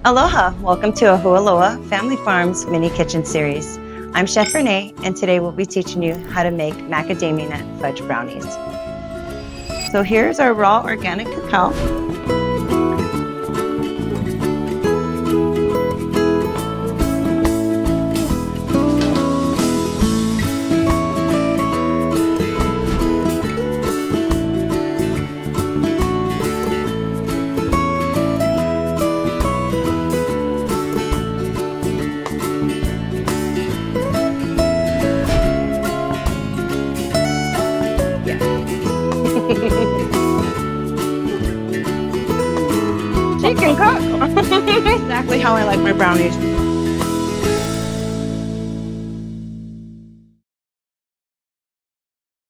Aloha! Welcome to Ahualoa Family Farms Mini Kitchen Series. I'm Chef Renee, and today we'll be teaching you how to make macadamia nut fudge brownies. So here's our raw organic cacao. She can cook. Exactly how I like my brownies.